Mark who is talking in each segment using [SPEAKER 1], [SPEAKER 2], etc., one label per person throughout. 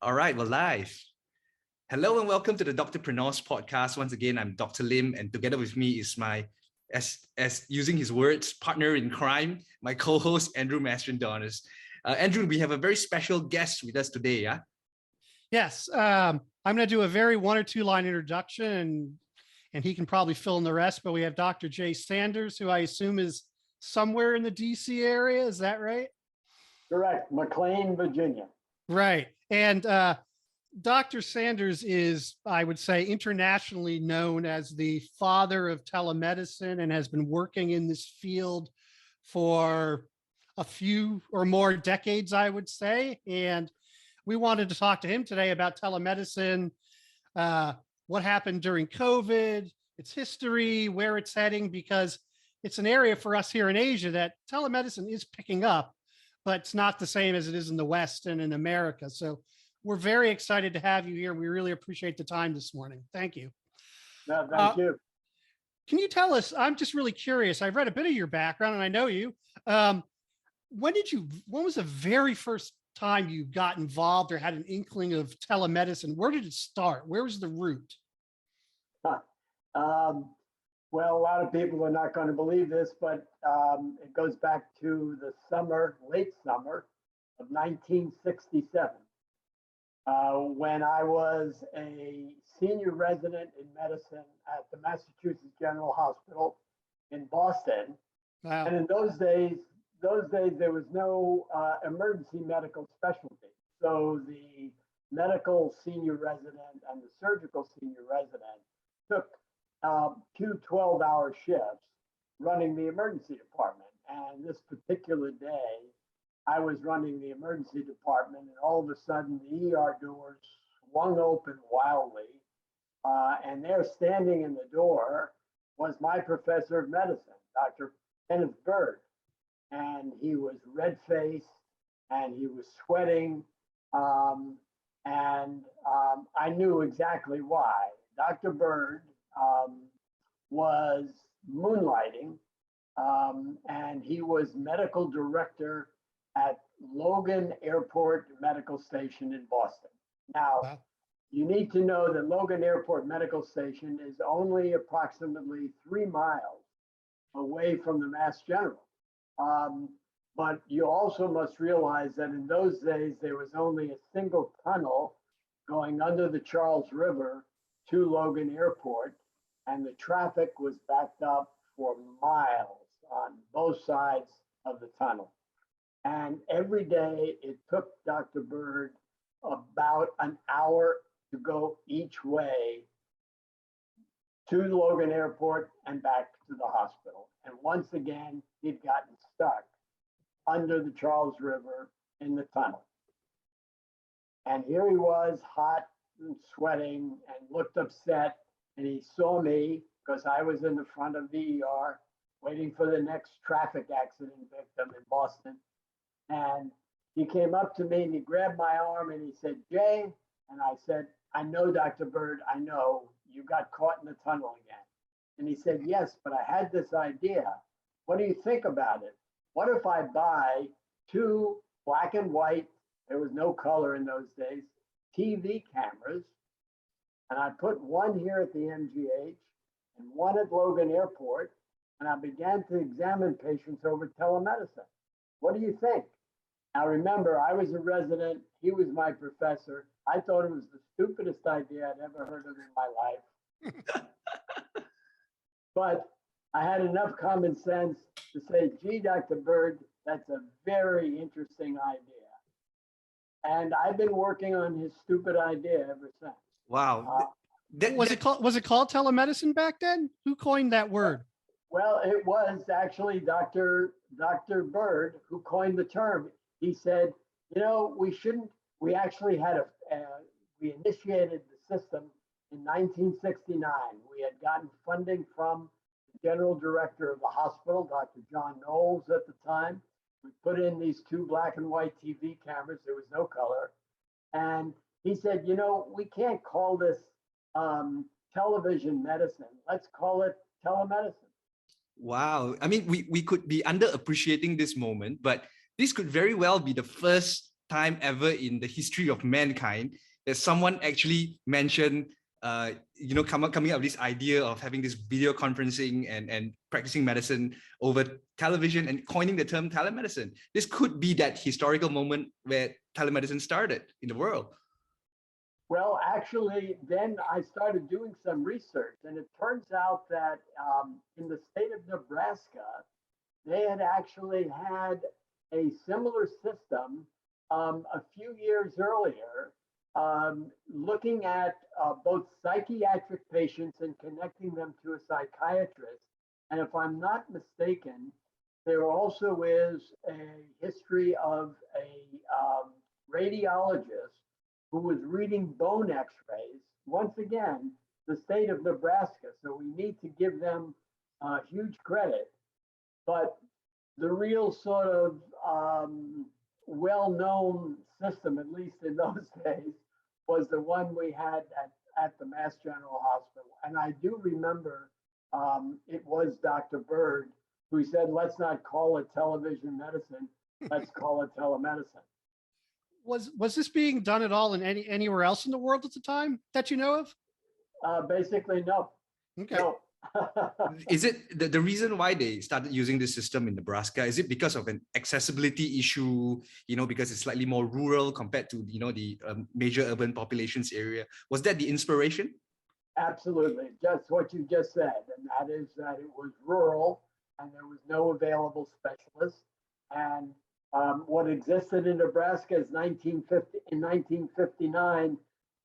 [SPEAKER 1] All right, we're live. Hello and welcome to the Doctorpreneurs podcast. Once again, I'm Dr. Lim, and together with me is my, as using his words, partner in crime, my co-host, Andrew Mastrandonis. Andrew, we have a very special guest with us today, yeah?
[SPEAKER 2] Yes, I'm going to do a very one or two line introduction, and he can probably fill in the rest, but we have Dr. Jay Sanders, who I assume is somewhere in the DC area. Is that right?
[SPEAKER 3] Correct. McLean, Virginia.
[SPEAKER 2] Right. And Dr. Sanders is, I would say, internationally known as the father of telemedicine and has been working in this field for a few or more decades, I would say. And we wanted to talk to him today about telemedicine, what happened during COVID, its history, where it's heading, because it's an area for us here in Asia that telemedicine is picking up, but it's not the same as it is in the West and in America. So we're very excited to have you here. We really appreciate the time this morning. Thank you.
[SPEAKER 3] No, thank you.
[SPEAKER 2] Can you tell us, I'm just really curious. I've read a bit of your background and I know you. When was the very first time you got involved or had an inkling of telemedicine? Where did it start? Where was the root?
[SPEAKER 3] Well, a lot of people are not going to believe this, but it goes back to the late summer of 1967, when I was a senior resident in medicine at the Massachusetts General Hospital in Boston.
[SPEAKER 2] Wow.
[SPEAKER 3] And in those days there was no emergency medical specialty. So the medical senior resident and the surgical senior resident took 2 12-hour shifts running the emergency department. And this particular day, I was running the emergency department, and all of a sudden the ER doors swung open wildly. And there standing in the door was my professor of medicine, Dr. Kenneth Bird. And he was red-faced and he was sweating. I knew exactly why. Dr. Bird was moonlighting, and he was medical director at Logan Airport Medical Station in Boston. Now,
[SPEAKER 2] Wow.
[SPEAKER 3] You need to know that Logan Airport Medical Station is only approximately 3 miles away from the Mass General. But you also must realize that in those days, there was only a single tunnel going under the Charles River to Logan Airport, and the traffic was backed up for miles on both sides of the tunnel. And every day it took Dr. Bird about an hour to go each way to Logan Airport and back to the hospital. And once again, he'd gotten stuck under the Charles River in the tunnel. And here he was, hot and sweating, and looked upset. And he saw me because I was in the front of the ER waiting for the next traffic accident victim in Boston. And he came up to me and he grabbed my arm and he said, "Jay," and I said, "I know, Dr. Bird, I know, you got caught in the tunnel again." And he said, "Yes, but I had this idea. What do you think about it? What if I buy 2 black and white, there was no color in those days, TV cameras, and I put one here at the MGH and one at Logan Airport, and I began to examine patients over telemedicine. What do you think?" Now remember, I was a resident, he was my professor. I thought it was the stupidest idea I'd ever heard of in my life. But I had enough common sense to say, "Gee, Dr. Bird, that's a very interesting idea." And I've been working on his stupid idea ever since.
[SPEAKER 1] Wow.
[SPEAKER 2] Was it called telemedicine back then? Who coined that word?
[SPEAKER 3] Well, it was actually Dr. Bird who coined the term. He said, we actually had we initiated the system in 1969. We had gotten funding from the general director of the hospital, Dr. John Knowles at the time. We put in these 2 black and white TV cameras. There was no color. And he said, we can't call this television medicine. Let's call it telemedicine.
[SPEAKER 1] Wow. I mean, we could be underappreciating this moment, but this could very well be the first time ever in the history of mankind that someone actually mentioned, coming up with this idea of having this video conferencing and practicing medicine over television and coining the term telemedicine. This could be that historical moment where telemedicine started in the world.
[SPEAKER 3] Well, actually, then I started doing some research, and it turns out that in the state of Nebraska, they had actually had a similar system a few years earlier, looking at both psychiatric patients and connecting them to a psychiatrist. And if I'm not mistaken, there also is a history of a radiologist who was reading bone x-rays. Once again, the state of Nebraska. So we need to give them huge credit. But the real sort of well-known system, at least in those days, was the one we had at the Mass General Hospital. And I do remember it was Dr. Bird who said, let's not call it television medicine, let's call it telemedicine.
[SPEAKER 2] Was this being done at all in anywhere else in the world at the time that you know of?
[SPEAKER 3] Basically, no.
[SPEAKER 2] Okay.
[SPEAKER 3] No.
[SPEAKER 1] Is it the reason why they started using this system in Nebraska? Is it because of an accessibility issue, because it's slightly more rural compared to, the major urban populations area? Was that the inspiration?
[SPEAKER 3] Absolutely. Just what you just said. And that is that it was rural and there was no available specialists. And what existed in Nebraska is 1959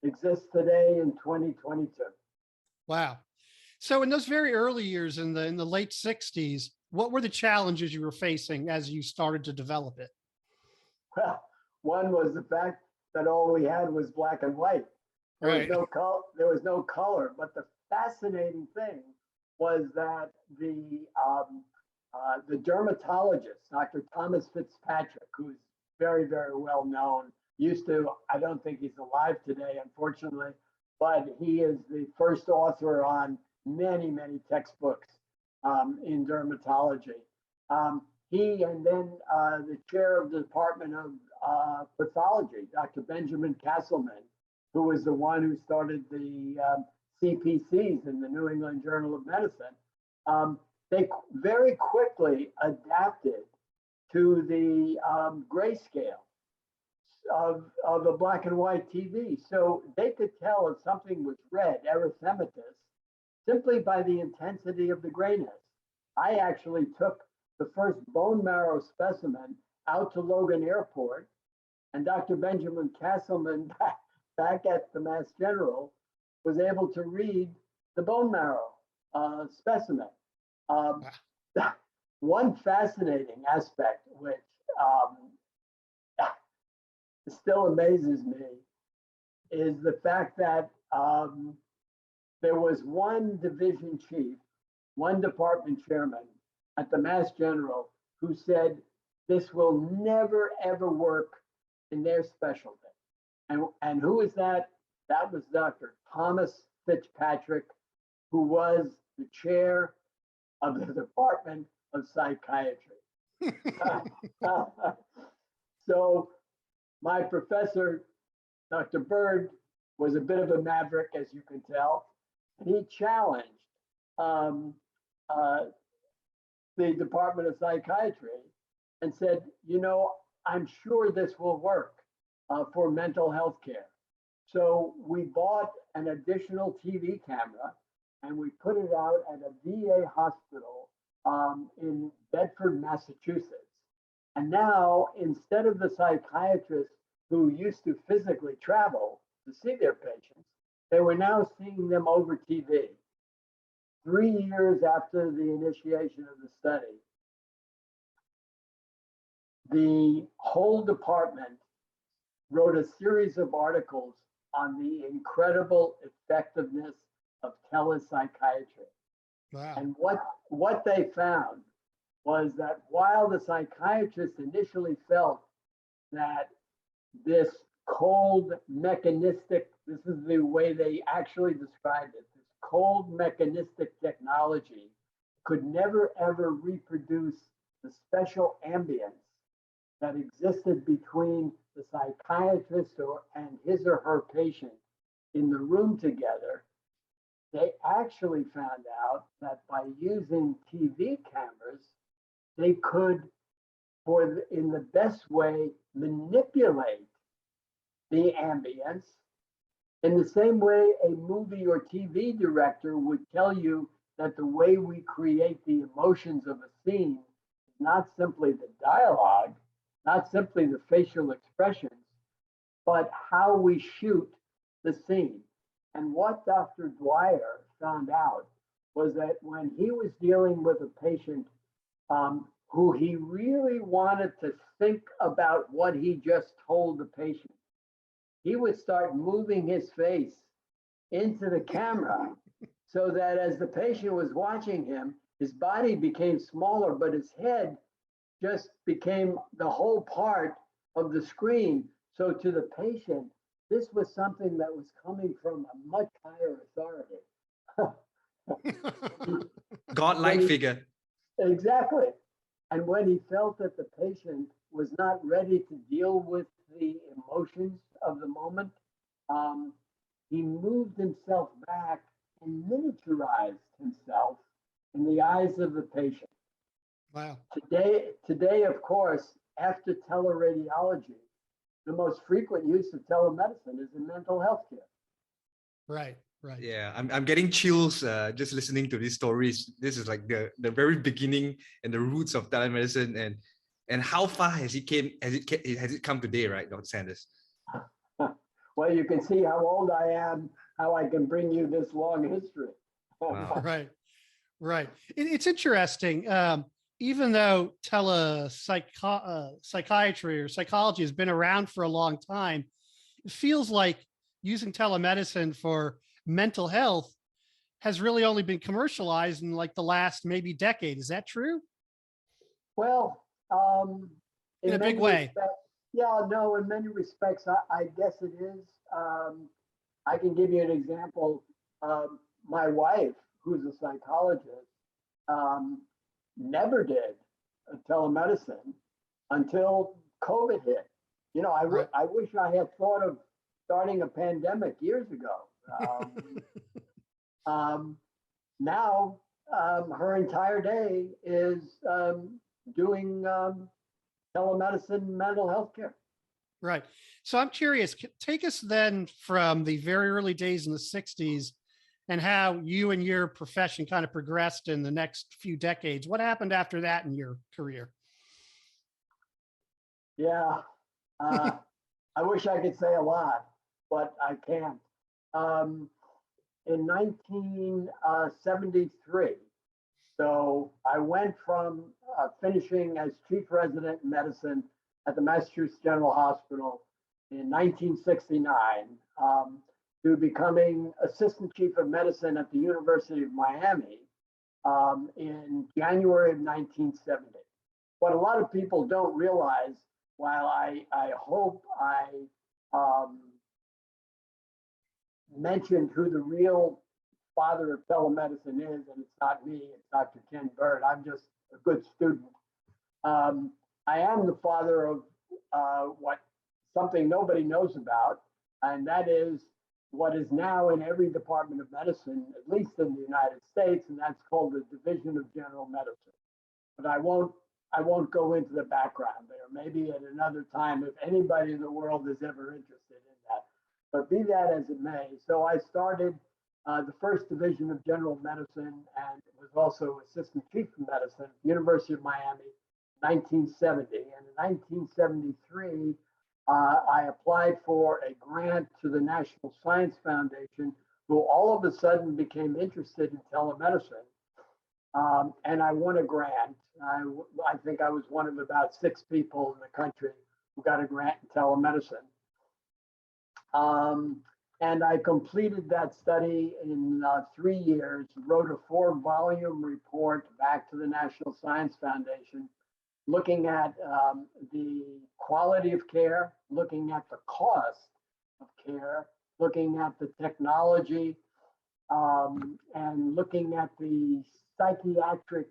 [SPEAKER 3] exists today in 2022.
[SPEAKER 2] Wow. So in those very early years in the late 60s, what were the challenges you were facing as you started to develop it?
[SPEAKER 3] Well, one was the fact that all we had was black and white. There was no color. But the fascinating thing was that the dermatologist, Dr. Thomas Fitzpatrick, who's very, very well known, I don't think he's alive today, unfortunately, but he is the first author on many, many textbooks in dermatology. He and then the chair of the Department of Pathology, Dr. Benjamin Castleman, who was the one who started the CPCs in the New England Journal of Medicine, they very quickly adapted to the grayscale of a black and white TV. So they could tell if something was red, erythematous, simply by the intensity of the grayness. I actually took the first bone marrow specimen out to Logan Airport, and Dr. Benjamin Castleman back at the Mass General was able to read the bone marrow specimen. One fascinating aspect, which still amazes me, is the fact that there was one division chief, one department chairman at the Mass General who said this will never ever work in their specialty. And who is that? That was Dr. Thomas Fitzpatrick, who was the chair of the Department of Psychiatry. So my professor, Dr. Bird, was a bit of a maverick, as you can tell. And he challenged the Department of Psychiatry and said, I'm sure this will work for mental health care. So we bought an additional TV camera and we put it out at a VA hospital in Bedford, Massachusetts. And now, instead of the psychiatrists who used to physically travel to see their patients, they were now seeing them over TV. 3 years after the initiation of the study, the whole department wrote a series of articles on the incredible effectiveness of telepsychiatry.
[SPEAKER 2] Wow.
[SPEAKER 3] And what they found was that while the psychiatrists initially felt that this cold mechanistic, this is the way they actually described it, this cold mechanistic technology could never ever reproduce the special ambience that existed between the psychiatrist and his or her patient in the room together, they actually found out that by using TV cameras, they could, in the best way, manipulate the ambience in the same way a movie or TV director would tell you that the way we create the emotions of a scene is not simply the dialogue, not simply the facial expressions, but how we shoot the scene. And what Dr. Dwyer found out was that when he was dealing with a patient who he really wanted to think about what he just told the patient, he would start moving his face into the camera so that as the patient was watching him, his body became smaller, but his head just became the whole part of the screen. So to the patient, this was something that was coming from a much higher authority.
[SPEAKER 1] Godlike figure.
[SPEAKER 3] Exactly. And when he felt that the patient was not ready to deal with the emotions of the moment, he moved himself back and miniaturized himself in the eyes of the patient.
[SPEAKER 2] Wow.
[SPEAKER 3] Today, of course, after teleradiology, the most frequent use of telemedicine is in mental health care.
[SPEAKER 2] Right. Right.
[SPEAKER 1] Yeah, I'm getting chills just listening to these stories. This is like the very beginning and the roots of telemedicine, and how far has it come today, right, Dr. Sanders?
[SPEAKER 3] Well, you can see how old I am, how I can bring you this long history.
[SPEAKER 1] Wow.
[SPEAKER 2] Right. Right. It's interesting. Even though psychiatry or psychology has been around for a long time, it feels like using telemedicine for mental health has really only been commercialized in like the last maybe decade. Is that true?
[SPEAKER 3] Well,
[SPEAKER 2] In a big way.
[SPEAKER 3] Yeah, no, in many respects, I guess it is. I can give you an example. My wife, who's a psychologist, never did telemedicine until COVID hit. You know, I wish I had thought of starting a pandemic years ago. Now, her entire day is doing telemedicine mental health care.
[SPEAKER 2] Right. So I'm curious, take us then from the very early days in the 60s and how you and your profession kind of progressed in the next few decades. What happened after that in your career?
[SPEAKER 3] Yeah, I wish I could say a lot, but I can't. In 1973, so I went from finishing as chief resident in medicine at the Massachusetts General Hospital in 1969 to becoming assistant chief of medicine at the University of Miami in January of 1970. What a lot of people don't realize, while I hope I mentioned who the real father of telemedicine is, and it's not me, it's Dr. Ken Bird. I'm just a good student. I am the father of something nobody knows about, and that is what is now in every department of medicine, at least in the United States, and that's called the Division of General Medicine. But I won't go into the background there. Maybe at another time, if anybody in the world is ever interested in that. But be that as it may, so I started the first division of general medicine and was also assistant chief of medicine at the University of Miami, 1970. And in 1973, I applied for a grant to the National Science Foundation, who all of a sudden became interested in telemedicine. And I won a grant. I think I was one of about 6 people in the country who got a grant in telemedicine. And I completed that study in 3 years, wrote a 4-volume report back to the National Science Foundation, looking at the quality of care, looking at the cost of care, looking at the technology, and looking at the psychiatric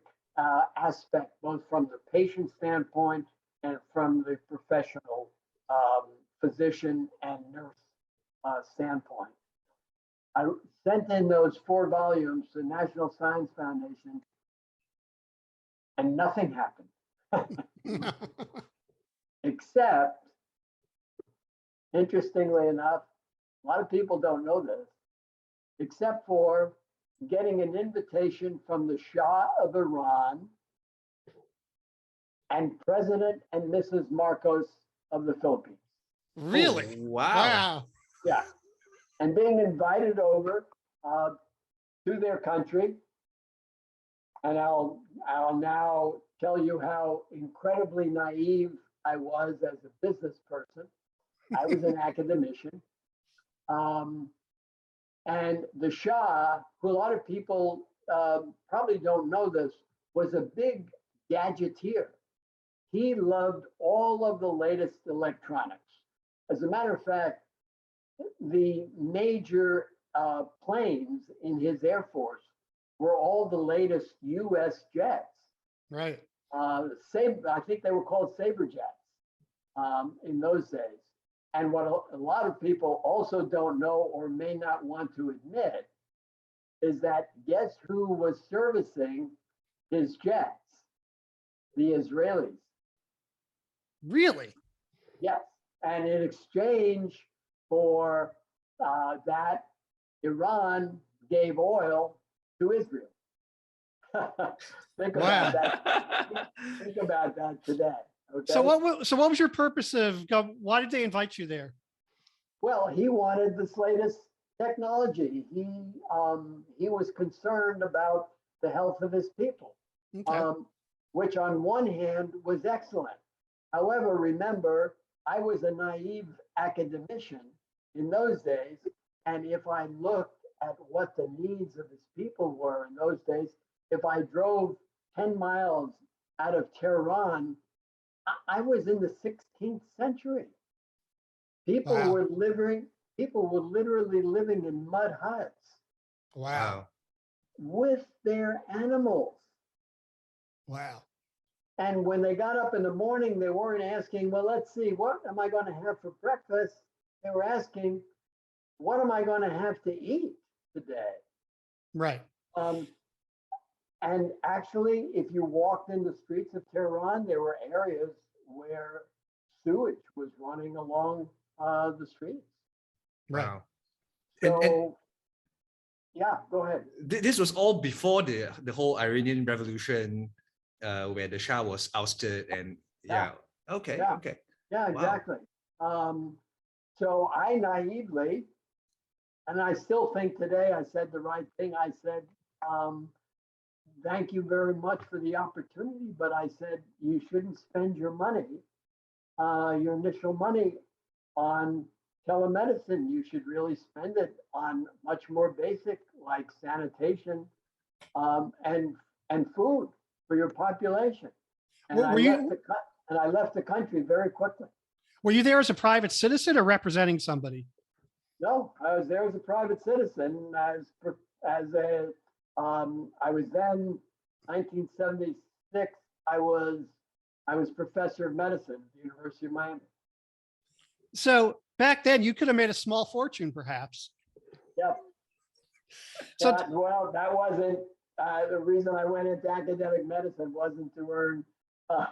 [SPEAKER 3] aspect, both from the patient standpoint and from the professional physician and nurse standpoint. I sent in those 4 volumes to the National Science Foundation, and nothing happened. Except, interestingly enough, a lot of people don't know this, except for getting an invitation from the Shah of Iran and President and Mrs. Marcos of the Philippines.
[SPEAKER 2] Really?
[SPEAKER 1] Oh, wow.
[SPEAKER 2] Wow.
[SPEAKER 3] Yeah. And being invited over to their country. And I'll now tell you how incredibly naive I was as a business person. I was an academician. And the Shah, who a lot of people probably don't know this, was a big gadgeteer. He loved all of the latest electronics. As a matter of fact, the major planes in his Air Force were all the latest US jets.
[SPEAKER 2] Right.
[SPEAKER 3] I think they were called Sabre jets in those days. And what a lot of people also don't know or may not want to admit is that guess who was servicing his jets? The Israelis.
[SPEAKER 2] Really?
[SPEAKER 3] Yes. And in exchange for that, Iran gave oil to Israel. Think about that. Think about that today. Okay?
[SPEAKER 2] So what was your purpose of, why did they invite you there?
[SPEAKER 3] Well, he wanted this latest technology. He was concerned about the health of his people,
[SPEAKER 2] Okay.
[SPEAKER 3] which on one hand was excellent. However, remember, I was a naive academician in those days. And if I looked at what the needs of his people were in those days, if I drove 10 miles out of Tehran, I was in the 16th century. People
[SPEAKER 2] Wow.
[SPEAKER 3] were literally living in mud huts
[SPEAKER 2] Wow.
[SPEAKER 3] with their animals.
[SPEAKER 2] Wow.
[SPEAKER 3] And when they got up in the morning, they weren't asking, well, let's see, what am I going to have for breakfast? They were asking, what am I going to have to eat today?
[SPEAKER 2] Right.
[SPEAKER 3] And actually, if you walked in the streets of Tehran, there were areas where sewage was running along the streets.
[SPEAKER 2] Right.
[SPEAKER 1] Wow.
[SPEAKER 3] So, yeah, go ahead.
[SPEAKER 1] This was all before the whole Iranian Revolution, where the Shah was ousted, and
[SPEAKER 3] Yeah.
[SPEAKER 1] okay,
[SPEAKER 3] Yeah.
[SPEAKER 1] okay,
[SPEAKER 3] Yeah,
[SPEAKER 1] Wow.
[SPEAKER 3] exactly. So I naively, and I still think today I said the right thing. I said, thank you very much for the opportunity, but I said you shouldn't spend your money, your initial money on telemedicine. You should really spend it on much more basic like sanitation and food for your population. And I left the country very quickly.
[SPEAKER 2] Were you there as a private citizen or representing somebody?
[SPEAKER 3] No, I was there as a private citizen. I was then 1976. I was professor of medicine at the University of Miami.
[SPEAKER 2] So back then you could have made a small fortune, perhaps.
[SPEAKER 3] Yep.
[SPEAKER 2] So
[SPEAKER 3] Well, that wasn't the reason I went into academic medicine. Wasn't to earn a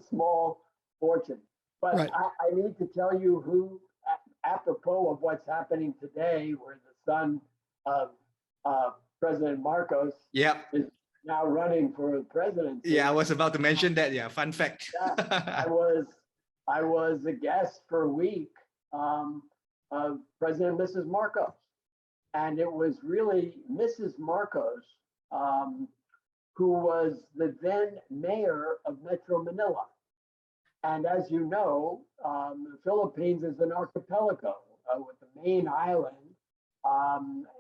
[SPEAKER 3] small fortune. But
[SPEAKER 2] right.
[SPEAKER 3] I need to tell you who, apropos of what's happening today, where the son of President Marcos
[SPEAKER 1] Yep.
[SPEAKER 3] is now running for the presidency.
[SPEAKER 1] Yeah, I was about to mention that. Yeah, fun fact.
[SPEAKER 3] Yeah, I was a guest for a week of President and Mrs. Marcos. And it was really Mrs. Marcos who was the then mayor of Metro Manila. And as you know, the Philippines is an archipelago with the main island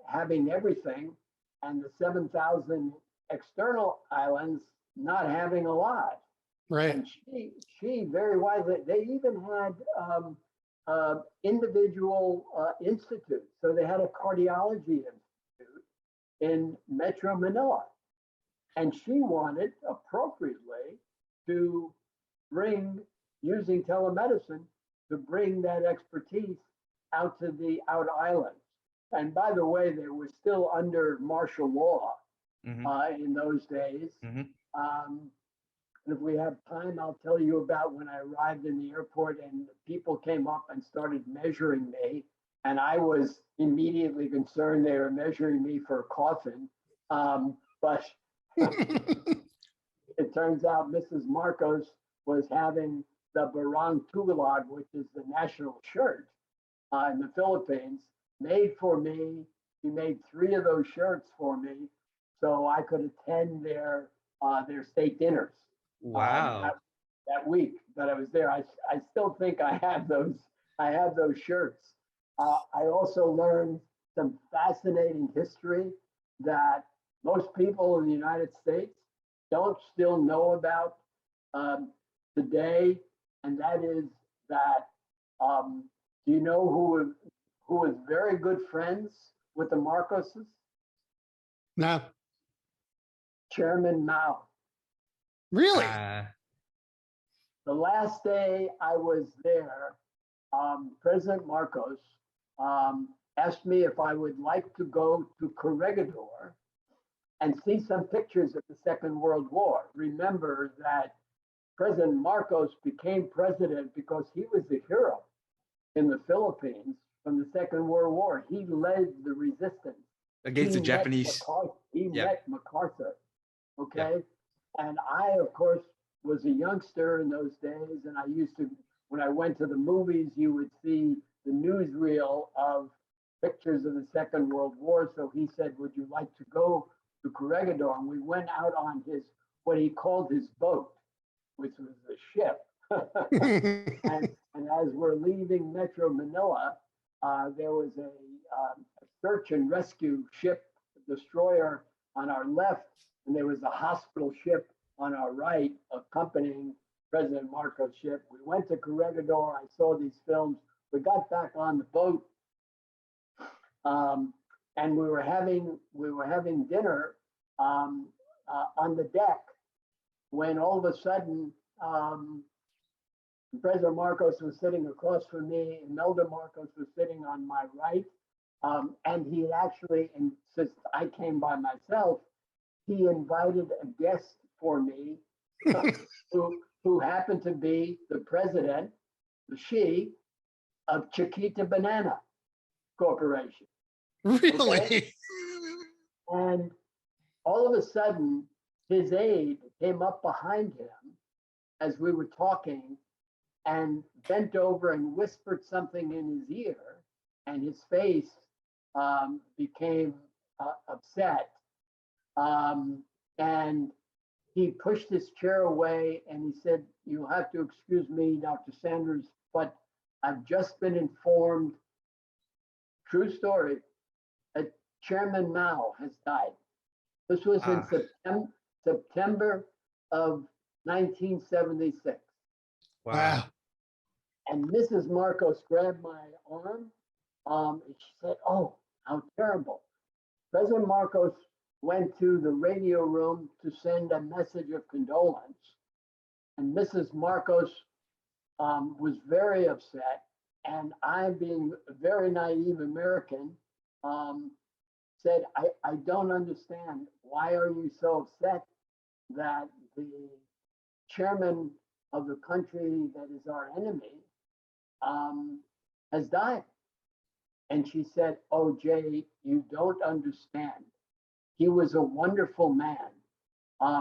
[SPEAKER 3] having everything and the 7,000 external islands not having a lot.
[SPEAKER 2] Right.
[SPEAKER 3] And she very wisely, they even had individual institutes. So they had a cardiology institute in Metro Manila. And she wanted appropriately to using telemedicine to bring that expertise out to the out islands. And by the way, they were still under martial law in those days. And if we have time, I'll tell you about when I arrived in the airport and people came up and started measuring me. And I was immediately concerned they were measuring me for a coffin. But it turns out Mrs. Marcos was having the Barang Tugalog, which is the national shirt in the Philippines, made for me. She made 3 of those shirts for me so I could attend their state dinners.
[SPEAKER 1] Wow.
[SPEAKER 3] That week that I was there. I still think I have those shirts. I also learned some fascinating history that most people in the United States don't still know about today, and that is that do you know who is very good friends with the Marcoses?
[SPEAKER 2] No.
[SPEAKER 3] Chairman Mao.
[SPEAKER 2] Really?
[SPEAKER 3] The last day I was there, President Marcos asked me if I would like to go to Corregidor and see some pictures of the Second World War. Remember that President Marcos became president because he was a hero in the Philippines from the Second World War. He led the resistance
[SPEAKER 1] against the Japanese.
[SPEAKER 3] He met MacArthur, okay? And I, of course, was a youngster in those days, and I used to, when I went to the movies, you would see the newsreel of pictures of the Second World War. So he said, would you like to go to Corregidor? And we went out on what he called his boat, which was a ship. and as we're leaving Metro Manila, there was a search and rescue ship, destroyer on our left, and there was a hospital ship on our right accompanying President Marcos' ship. We went to Corregidor. I saw these films. We got back on the boat, and we were having dinner on the deck when all of a sudden President Marcos was sitting across from me, Imelda Marcos was sitting on my right, and he actually, and since I came by myself, he invited a guest for me who happened to be the president, of Chiquita Banana Corporation.
[SPEAKER 2] Really?
[SPEAKER 3] Okay? And all of a sudden, his aide came up behind him as we were talking and bent over and whispered something in his ear, and his face became upset. And he pushed his chair away and he said, "You'll have to excuse me, Dr. Sanders, but I've just been informed, true story, that Chairman Mao has died." This was in September of 1976.
[SPEAKER 1] Wow.
[SPEAKER 3] And Mrs. Marcos grabbed my arm and she said, "Oh, how terrible." President Marcos went to the radio room to send a message of condolence. And Mrs. Marcos was very upset. And I, being a very naive American, said, I don't understand. Why are you so upset that the chairman of the country that is our enemy has died? And she said, "Oh, Jay, you don't understand. He was a wonderful man.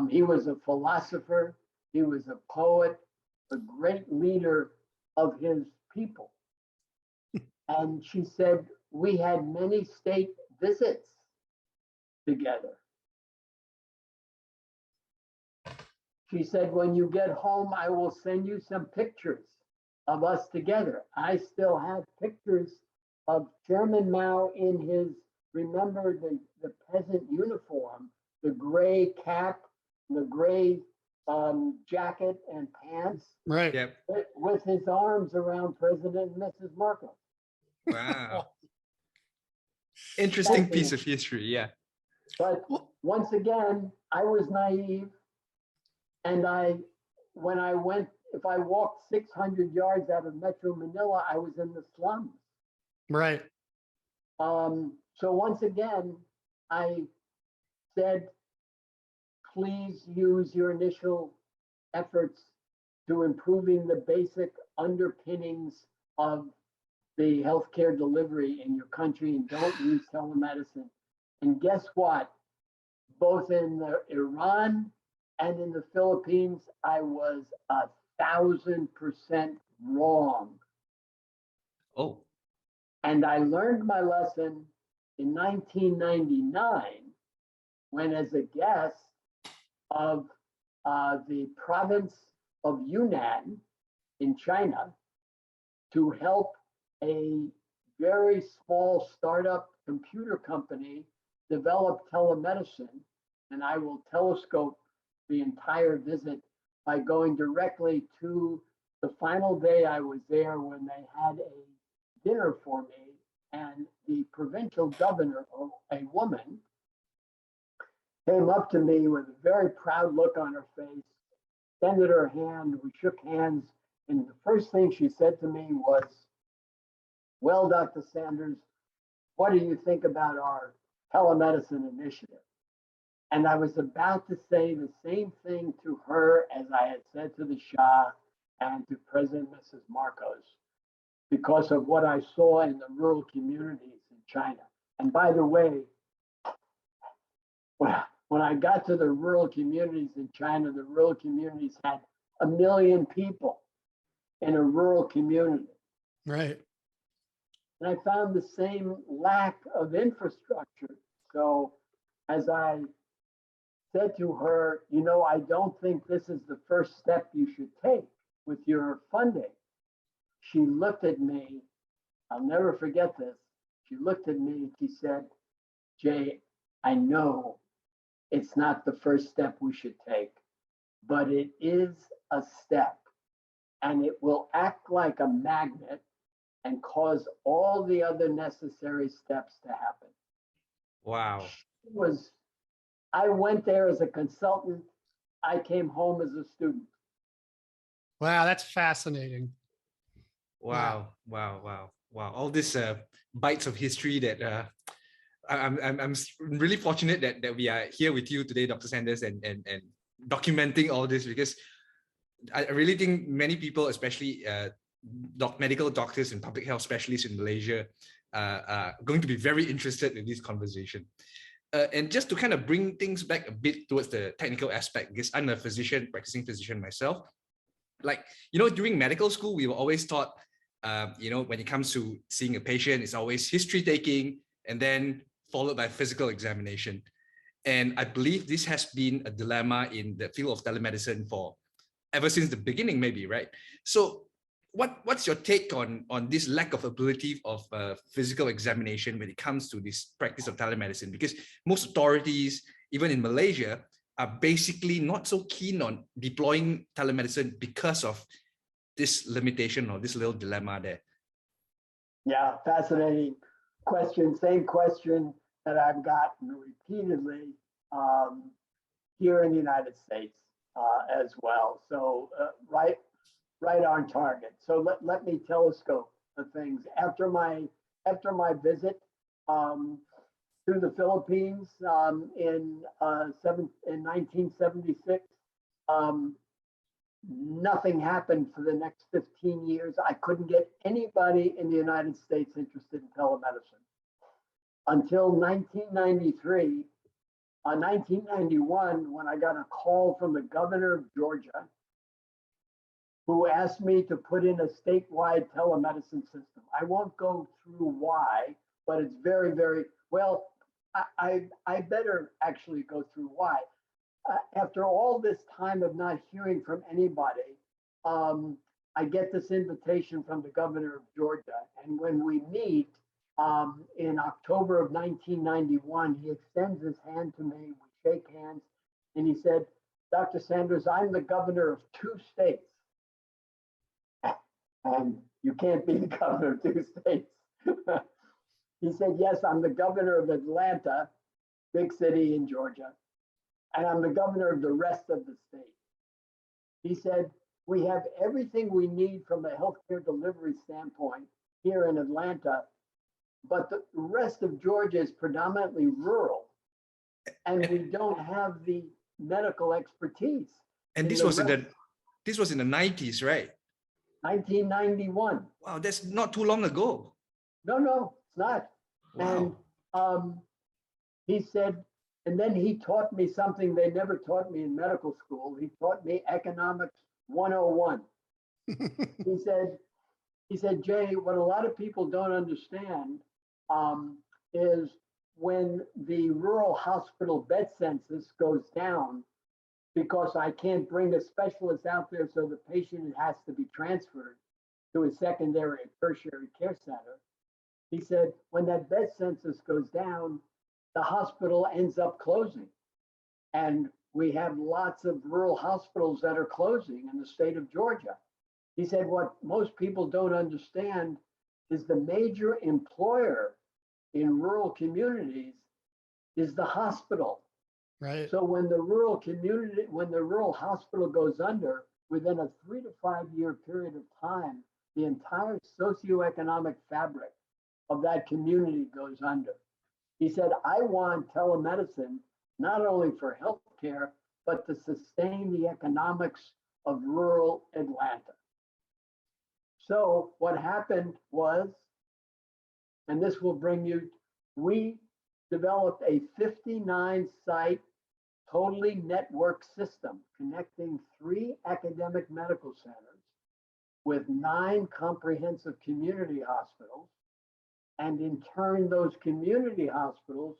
[SPEAKER 3] He was a philosopher. He was a poet, a great leader of his people." And she said, "We had many state visits together." She said, "When you get home, I will send you some pictures of us together." I still have pictures of Chairman Mao in his, remember the peasant uniform, the gray cap, the gray jacket and pants,
[SPEAKER 2] Right.
[SPEAKER 1] Yep.
[SPEAKER 3] with his arms around President and Mrs. Marcos.
[SPEAKER 1] Wow. Interesting piece of history. Yeah.
[SPEAKER 3] But once again, I was naive, and when I went if I walked 600 yards out of Metro Manila, I was in the slums.
[SPEAKER 2] Right.
[SPEAKER 3] So once again, I said, please use your initial efforts to improving the basic underpinnings of the healthcare delivery in your country and don't use telemedicine. And guess what? Both in Iran and in the Philippines, I was 1,000% wrong.
[SPEAKER 1] Oh,
[SPEAKER 3] And I learned my lesson in 1999 when, as a guest of the province of Yunnan in China, to help a very small startup computer company develop telemedicine. And I will telescope the entire visit by going directly to the final day I was there when they had a dinner for me, and the provincial governor, a woman, came up to me with a very proud look on her face, extended her hand, we shook hands, and the first thing she said to me was, well, Dr. Sanders, what do you think about our telemedicine initiative? And I was about to say the same thing to her as I had said to the Shah and to President Mrs. Marcos, because of what I saw in the rural communities in China. And by the way, when I got to the rural communities in China, the rural communities had 1 million people in a rural community.
[SPEAKER 2] Right.
[SPEAKER 3] And I found the same lack of infrastructure. So as I said to her, you know, I don't think this is the first step you should take with your funding. She looked at me, I'll never forget this. She looked at me and she said, Jay, I know it's not the first step we should take, but it is a step, and it will act like a magnet and cause all the other necessary steps to happen.
[SPEAKER 1] wow.
[SPEAKER 3] I went there as a consultant. I came home as a student.
[SPEAKER 2] Wow, that's fascinating.
[SPEAKER 1] Wow. All these bites of history that I'm really fortunate that we are here with you today, Dr. Sanders, and documenting all this, because I really think many people, especially medical doctors and public health specialists in Malaysia, are going to be very interested in this conversation. And just to kind of bring things back a bit towards the technical aspect, because I'm a practicing physician myself. Like, during medical school, we were always taught, when it comes to seeing a patient, it's always history taking and then followed by physical examination. And I believe this has been a dilemma in the field of telemedicine for ever since the beginning, maybe, right? So what's your take on this lack of ability of physical examination when it comes to this practice of telemedicine? Because most authorities, even in Malaysia, are basically not so keen on deploying telemedicine because of this limitation or this little dilemma there.
[SPEAKER 3] Yeah, fascinating question. Same question that I've gotten repeatedly here in the United States as well. So right on target. So let me telescope the things. After my visit to the Philippines in 1976, nothing happened for the next 15 years. I couldn't get anybody in the United States interested in telemedicine until 1993, 1991, when I got a call from the governor of Georgia, who asked me to put in a statewide telemedicine system. I won't go through why, but it's very, very, well, I better actually go through why. After all this time of not hearing from anybody, I get this invitation from the governor of Georgia. And when we meet in October of 1991, he extends his hand to me, we shake hands, and he said, Dr. Sanders, I'm the governor of 2 states. And you can't be the governor of 2 states. He said, yes, I'm the governor of Atlanta, big city in Georgia, and I'm the governor of the rest of the state. He said, we have everything we need from a healthcare delivery standpoint here in Atlanta, but the rest of Georgia is predominantly rural, and we don't have the medical expertise.
[SPEAKER 1] And this was in the 90s, right?
[SPEAKER 3] 1991.
[SPEAKER 1] Wow, that's not too long ago.
[SPEAKER 3] No, it's not.
[SPEAKER 1] Wow.
[SPEAKER 3] And he said, and then he taught me something they never taught me in medical school. He taught me economics 101. He said, Jay, what a lot of people don't understand is when the rural hospital bed census goes down, because I can't bring a specialist out there, so the patient has to be transferred to a secondary or tertiary care center. He said, when that bed census goes down, the hospital ends up closing. And we have lots of rural hospitals that are closing in the state of Georgia. He said, what most people don't understand is the major employer in rural communities is the hospital.
[SPEAKER 2] Right.
[SPEAKER 3] So when the rural hospital goes under, within a 3 to 5 year period of time, the entire socioeconomic fabric of that community goes under. He said, I want telemedicine not only for healthcare, but to sustain the economics of rural Atlanta. So what happened was, and this will bring you, we developed a 59 site totally networked system connecting 3 academic medical centers with 9 comprehensive community hospitals. And in turn, those community hospitals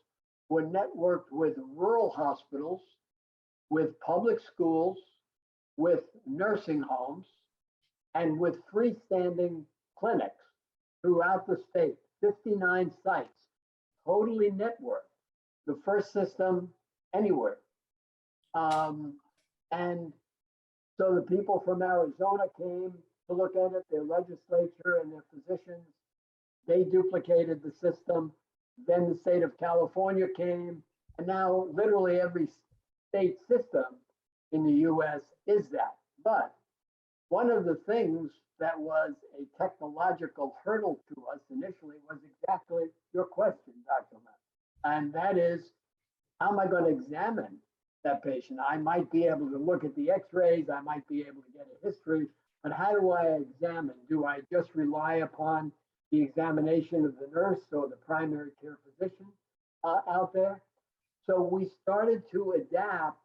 [SPEAKER 3] were networked with rural hospitals, with public schools, with nursing homes, and with freestanding clinics throughout the state, 59 sites, totally networked, the first system anywhere. And so the people from Arizona came to look at it, their legislature and their physicians. They duplicated the system. Then the state of California came, and now literally every state system in the US is that. But one of the things that was a technological hurdle to us initially was exactly your question, Dr. Matt. And that is, how am I going to examine that patient? I might be able to look at the x-rays, I might be able to get a history, but how do I examine? Do I just rely upon the examination of the nurse or the primary care physician out there? So we started to adapt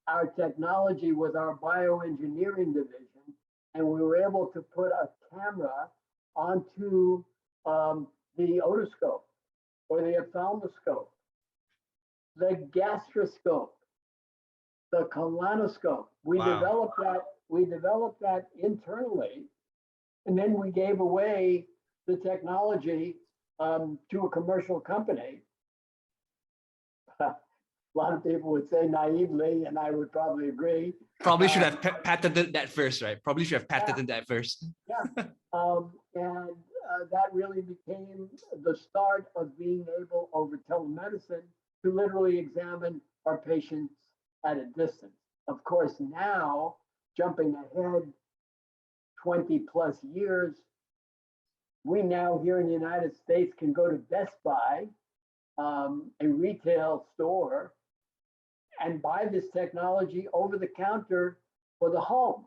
[SPEAKER 3] our technology with our bioengineering division, and we were able to put a camera onto the otoscope or the ophthalmoscope, the gastroscope, the colonoscope. We developed that internally, and then we gave away the technology to a commercial company. A lot of people would say naively, and I would probably agree.
[SPEAKER 1] Probably should have patented that first, right? Probably should have patented that first.
[SPEAKER 3] Yeah. And that really became the start of being able, over telemedicine, to literally examine our patients at a distance. Of course, now, jumping ahead 20 plus years, we now here in the United States can go to Best Buy, a retail store, and buy this technology over the counter for the home,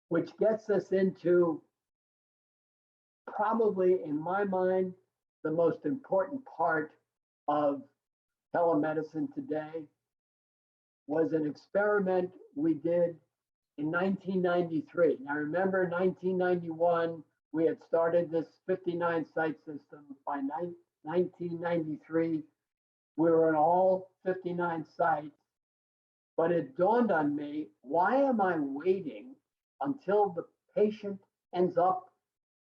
[SPEAKER 3] which gets us into probably, in my mind, the most important part of telemedicine today was an experiment we did in 1993. Now remember, 1991, we had started this 59 site system. By 1993, we were in all 59 sites, but it dawned on me, why am I waiting until the patient ends up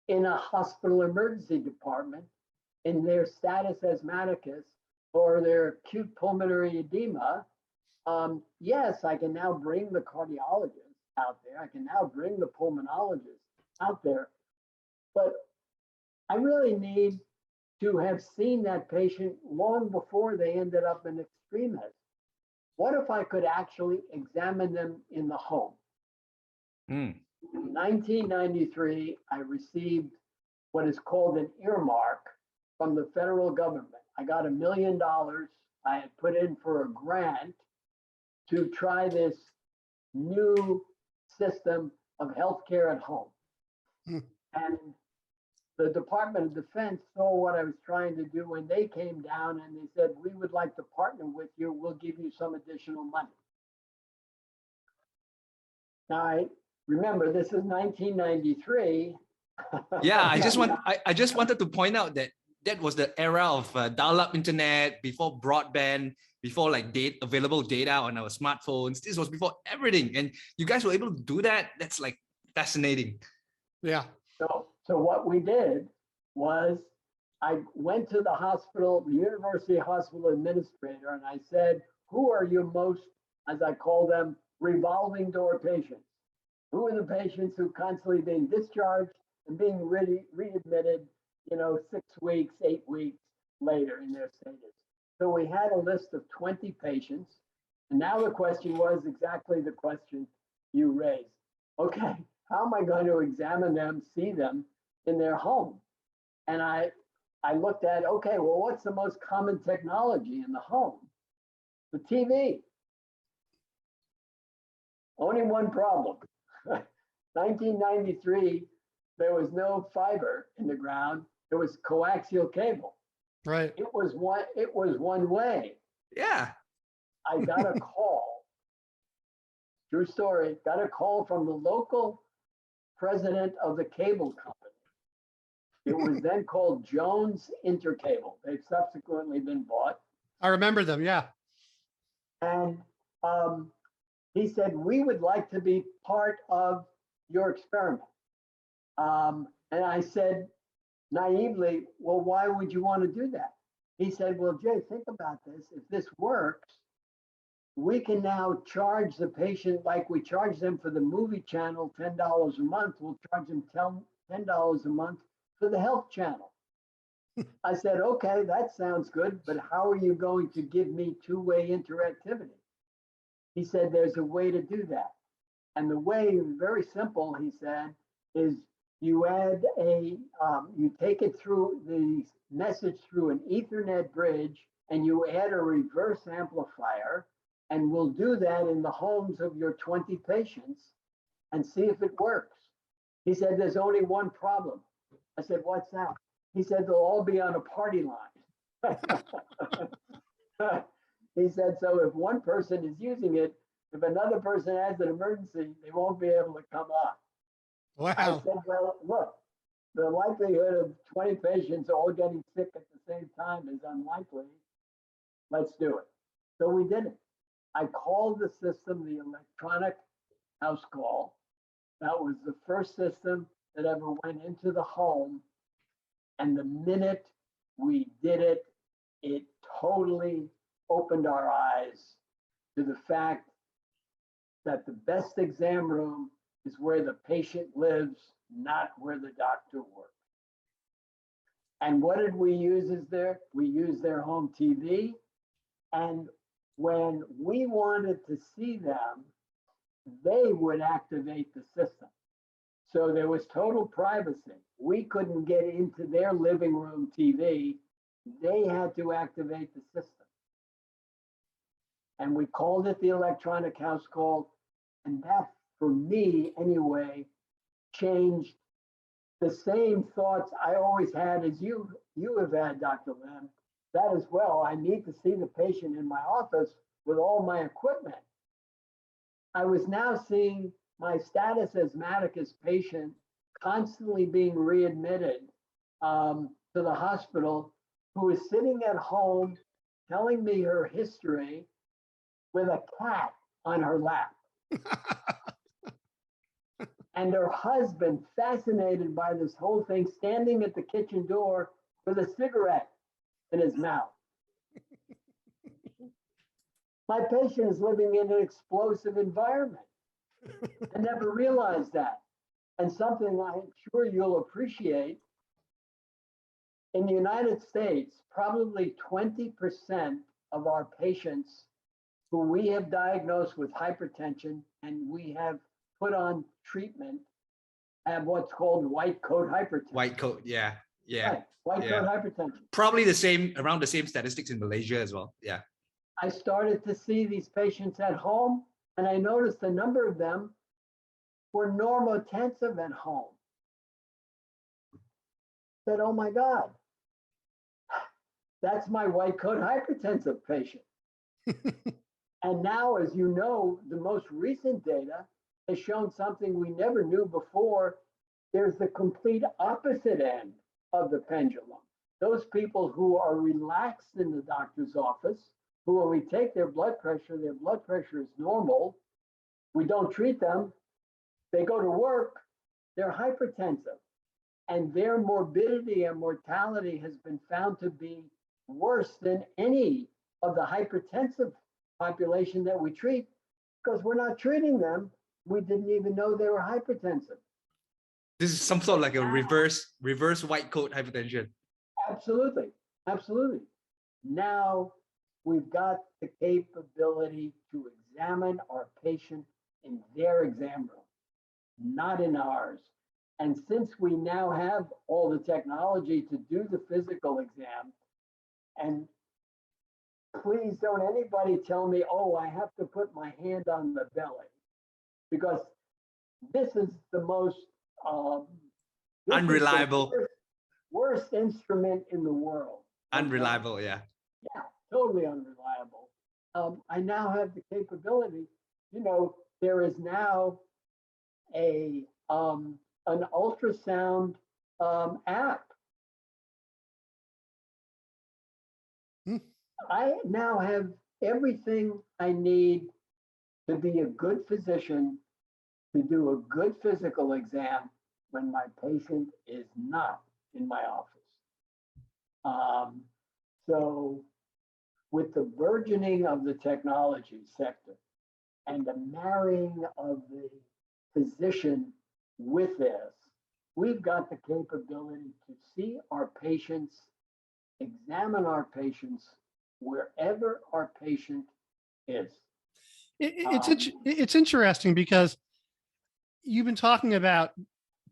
[SPEAKER 3] in a hospital emergency department in their status asthmaticus or their acute pulmonary edema? Yes, I can now bring the cardiologist out there. I can now bring the pulmonologist out there, but I really need to have seen that patient long before they ended up in extremis. What if I could actually examine them in the home?
[SPEAKER 1] Mm.
[SPEAKER 3] In 1993, I received what is called an earmark from the federal government. I got $1 million. I had put in for a grant to try this new system of healthcare at home.
[SPEAKER 2] Hmm.
[SPEAKER 3] And the Department of Defense saw what I was trying to do and they came down and they said, we would like to partner with you. We'll give you some additional money. Now, I remember this is 1993.
[SPEAKER 1] Yeah, I just wanted to point out that that was the era of dial-up internet, before broadband, before like available data on our smartphones. This was before everything, and you guys were able to do that. That's like fascinating.
[SPEAKER 2] Yeah.
[SPEAKER 3] So what we did was I went to the hospital, the university hospital administrator, and I said, who are your most, as I call them, revolving door patients? Who are the patients who constantly being discharged and being readmitted, 6 weeks, 8 weeks later in their status? So we had a list of 20 patients. And now the question was exactly the question you raised. Okay, how am I going to examine them, see them in their home? And I looked at, okay, well, what's the most common technology in the home? The TV. Only one problem. 1993, there was no fiber in the ground. There was coaxial cable.
[SPEAKER 2] Right.
[SPEAKER 3] It was one way.
[SPEAKER 1] Yeah.
[SPEAKER 3] I got a call. True story. Got a call from the local president of the cable company. It was then called Jones Intercable. They've subsequently been bought.
[SPEAKER 2] I remember them. Yeah.
[SPEAKER 3] And he said, we would like to be part of your experiment. And I said naively, well, why would you want to do that? He said, well, Jay, think about this. If this works, we can now charge the patient like we charge them for the movie channel $10 a month. We'll charge them $10 a month for the health channel. I said, okay, that sounds good, but how are you going to give me two-way interactivity? He said, there's a way to do that. And the way, very simple, he said, is you add you take it through the message through an Ethernet bridge and you add a reverse amplifier, and we'll do that in the homes of your 20 patients and see if it works. He said, there's only one problem. I said, what's that? He said, they'll all be on a party line. He said, so if one person is using it, if another person has an emergency, they won't be able to come up.
[SPEAKER 2] Wow.
[SPEAKER 3] I said, well, look, the likelihood of 20 patients all getting sick at the same time is unlikely. Let's do it. So we did it. I called the system the electronic house call. That was the first system that ever went into the home. And the minute we did it, it totally opened our eyes to the fact that the best exam room is where the patient lives, not where the doctor works. And what did we use as there? We used their home TV. And when we wanted to see them, they would activate the system. So there was total privacy. We couldn't get into their living room TV. They had to activate the system. And we called it the electronic house call. And that, for me anyway, changed the same thoughts I always had as you have had, Dr. Lim. That as well, I need to see the patient in my office with all my equipment. I was now seeing my status asthmaticus patient constantly being readmitted to the hospital, who is sitting at home telling me her history with a cat on her lap. And her husband, fascinated by this whole thing, standing at the kitchen door with a cigarette in his mouth. My patient is living in an explosive environment. I never realized that. And something I'm sure you'll appreciate, in the United States, probably 20% of our patients who we have diagnosed with hypertension and we have put on treatment have what's called white coat hypertension.
[SPEAKER 1] White coat, yeah.
[SPEAKER 3] Right. White coat hypertension.
[SPEAKER 1] Probably around the same statistics in Malaysia as well. Yeah.
[SPEAKER 3] I started to see these patients at home, and I noticed a number of them were normotensive at home. Said, oh my God, that's my white coat hypertensive patient. And now, as you know, the most recent data has shown something we never knew before. There's the complete opposite end of the pendulum. Those people who are relaxed in the doctor's office, who when we take their blood pressure is normal, we don't treat them, they go to work, they're hypertensive. And their morbidity and mortality has been found to be worse than any of the hypertensive population that we treat, because we're not treating them. We didn't even know they were hypertensive.
[SPEAKER 1] This is some sort of like a reverse white coat hypertension.
[SPEAKER 3] Absolutely, absolutely. Now we've got the capability to examine our patient in their exam room, not in ours. And since we now have all the technology to do the physical exam, and please don't anybody tell me, oh, I have to put my hand on the belly, because this is the most
[SPEAKER 1] unreliable,
[SPEAKER 3] worst instrument in the world.
[SPEAKER 1] Unreliable, yeah.
[SPEAKER 3] Yeah, totally unreliable. I now have the capability. You know, there is now an ultrasound app. I now have everything I need to be a good physician, to do a good physical exam when my patient is not in my office. So with the burgeoning of the technology sector and the marrying of the physician with this, we've got the capability to see our patients, examine our patients wherever our patient is.
[SPEAKER 2] It's interesting because you've been talking about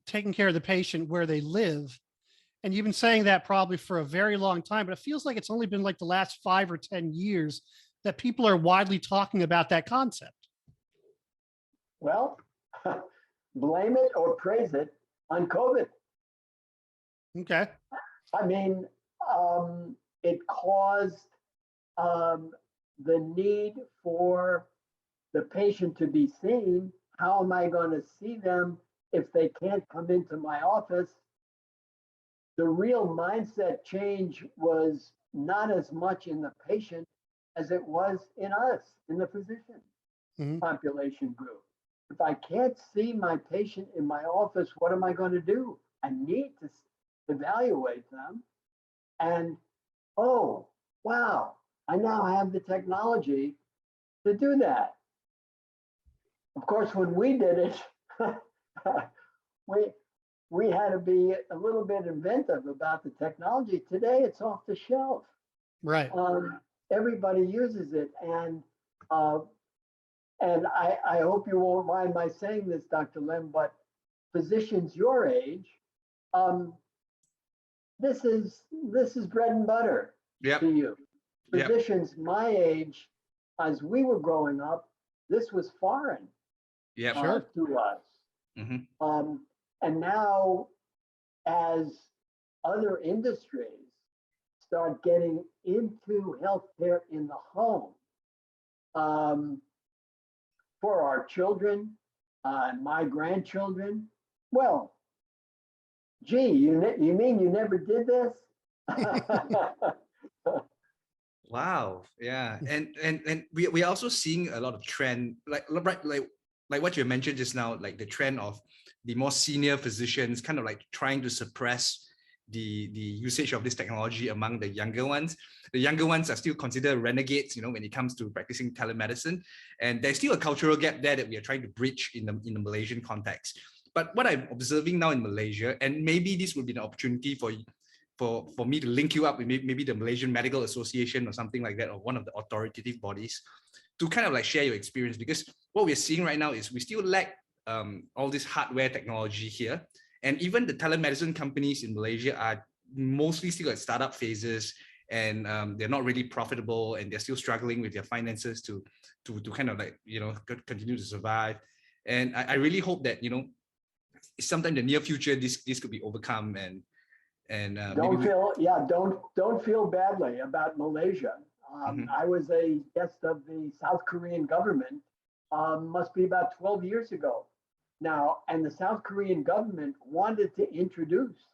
[SPEAKER 2] taking care of the patient where they live, and you've been saying that probably for a very long time, but it feels like it's only been like the last 5 or 10 years that people are widely talking about that concept.
[SPEAKER 3] Well, blame it or praise it on COVID.
[SPEAKER 2] Okay.
[SPEAKER 3] I mean, it caused the need for the patient to be seen. How am I going to see them if they can't come into my office? The real mindset change was not as much in the patient as it was in us, in the physician population group. If I can't see my patient in my office, what am I going to do? I need to evaluate them. And, oh, wow, I now have the technology to do that. Of course, when we did it, we had to be a little bit inventive about the technology. Today, it's off the shelf.
[SPEAKER 2] Right.
[SPEAKER 3] Everybody uses it. And I hope you won't mind my saying this, Dr. Lim, but physicians your age, this is bread and butter to you. Physicians my age, as we were growing up, this was foreign to us. And now, as other industries start getting into healthcare in the home, for our children and my grandchildren, well, gee, you mean you never did this?
[SPEAKER 1] Wow. Yeah. And we're also seeing a lot of trend, like what you mentioned just now, like the trend of the more senior physicians kind of like trying to suppress the usage of this technology among the younger ones. The younger ones are still considered renegades, you know, when it comes to practicing telemedicine. And there's still a cultural gap there that we are trying to bridge in the Malaysian context. But what I'm observing now in Malaysia, and maybe this would be an opportunity for me to link you up with maybe the Malaysian Medical Association or something like that, or one of the authoritative bodies, to kind of like share your experience, because what we're seeing right now is we still lack all this hardware technology here. And even the telemedicine companies in Malaysia are mostly still at startup phases, and they're not really profitable, and they're still struggling with their finances to kind of like, continue to survive. And I really hope that, sometime in the near future, this could be overcome, and
[SPEAKER 3] don't feel badly about Malaysia. I was a guest of the South Korean government, must be about 12 years ago now, and the South Korean government wanted to introduce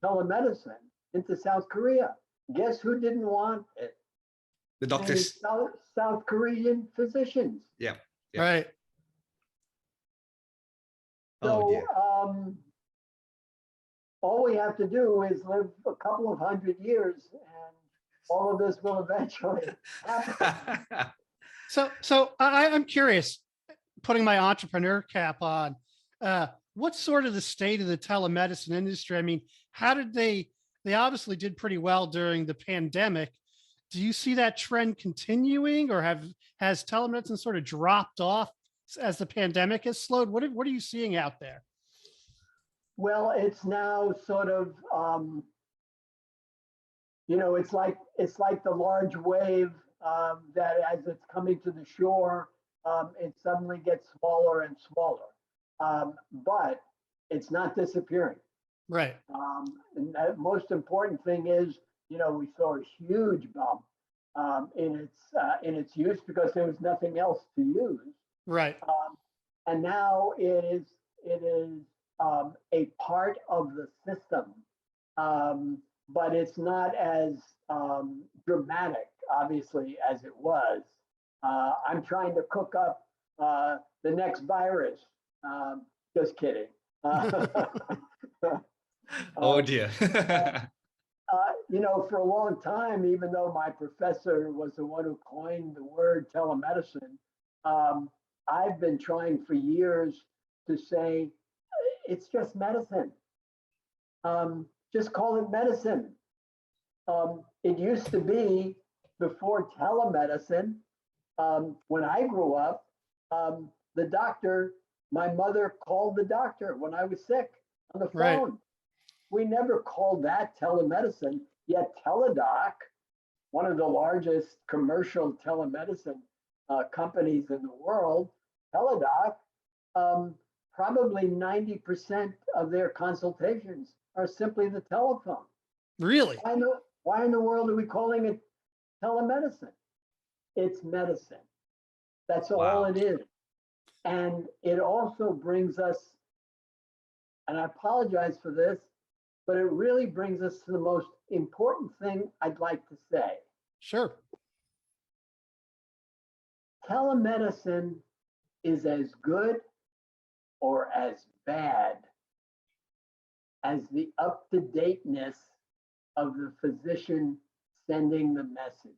[SPEAKER 3] telemedicine into South Korea. Guess who didn't want it?
[SPEAKER 1] The doctors.
[SPEAKER 3] South Korean physicians.
[SPEAKER 1] Yeah.
[SPEAKER 2] Right.
[SPEAKER 3] So all we have to do is live a couple of 100 years, and all of this will eventually happen.
[SPEAKER 2] So I'm curious, putting my entrepreneur cap on, what's sort of the state of the telemedicine industry? I mean, how did they obviously did pretty well during the pandemic. Do you see that trend continuing, or has telemedicine sort of dropped off as the pandemic has slowed? What are you seeing out there?
[SPEAKER 3] Well, it's now sort of, it's like the large wave that as it's coming to the shore, it suddenly gets smaller and smaller, but it's not disappearing.
[SPEAKER 2] Right.
[SPEAKER 3] And the most important thing is, we saw a huge bump in its use because there was nothing else to use.
[SPEAKER 2] Right.
[SPEAKER 3] And now it is a part of the system, but it's not as dramatic, obviously, as it was. I'm trying to cook up the next virus. Just kidding.
[SPEAKER 1] Oh dear.
[SPEAKER 3] For a long time, even though my professor was the one who coined the word telemedicine, I've been trying for years to say, it's just medicine. Just call it medicine. It used to be, before telemedicine, when I grew up, the doctor, my mother called the doctor when I was sick on the phone.
[SPEAKER 2] Right.
[SPEAKER 3] We never called that telemedicine, yet Teladoc, one of the largest commercial telemedicine companies in the world, Teladoc, probably 90% of their consultations are simply the telephone.
[SPEAKER 2] Really?
[SPEAKER 3] Why in the world are we calling it telemedicine? It's medicine. That's all it is. And it also brings us, and I apologize for this, but it really brings us to the most important thing I'd like to say.
[SPEAKER 2] Sure.
[SPEAKER 3] Telemedicine is as good or as bad as the up-to-dateness of the physician sending the message.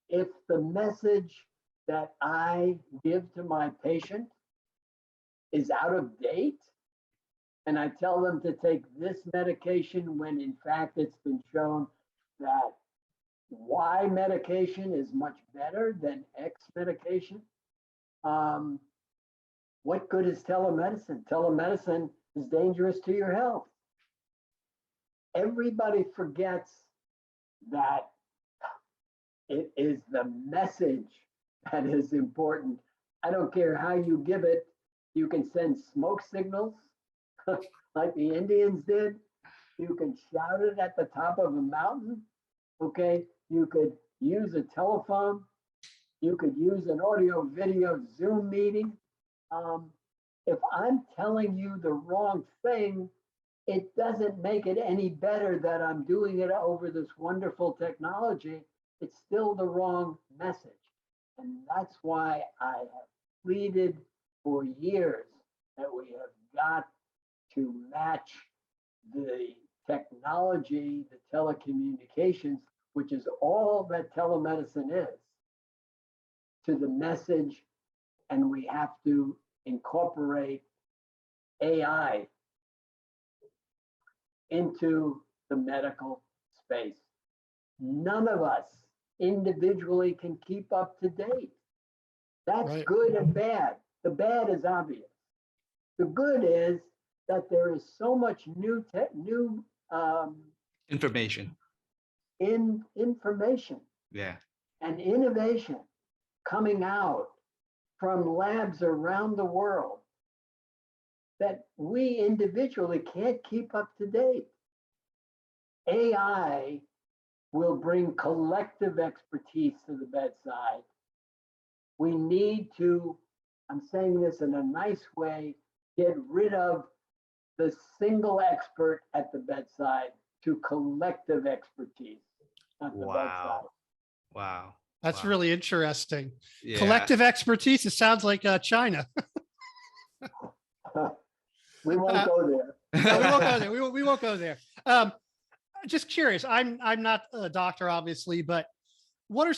[SPEAKER 3] If the message that I give to my patient is out of date, and I tell them to take this medication when in fact it's been shown that Y medication is much better than X medication, what good is telemedicine? Telemedicine is dangerous to your health. Everybody forgets that it is the message that is important. I don't care how you give it. You can send smoke signals like the Indians did. You can shout it at the top of a mountain. Okay, you could use a telephone. You could use an audio video Zoom meeting. If I'm telling you the wrong thing, it doesn't make it any better that I'm doing it over this wonderful technology. It's still the wrong message. And that's why I have pleaded for years that we have got to match the technology, the telecommunications, which is all that telemedicine is, to the message, and we have to incorporate AI into the medical space. None of us individually can keep up to date. That's
[SPEAKER 2] Right.
[SPEAKER 3] good and bad. The bad is obvious. The good is that there is so much new
[SPEAKER 1] Information.
[SPEAKER 3] information
[SPEAKER 1] Yeah.
[SPEAKER 3] and innovation coming out from labs around the world that we individually can't keep up to date. AI will bring collective expertise to the bedside. We need to, I'm saying this in a nice way, get rid of the single expert at the bedside to collective expertise at the bedside.
[SPEAKER 1] Wow.
[SPEAKER 2] That's
[SPEAKER 1] Wow.
[SPEAKER 2] really interesting.
[SPEAKER 1] Yeah.
[SPEAKER 2] Collective expertise. It sounds like China.
[SPEAKER 3] We won't go there.
[SPEAKER 2] No, we won't go there. We won't go there. Just curious. I'm not a doctor, obviously, but what are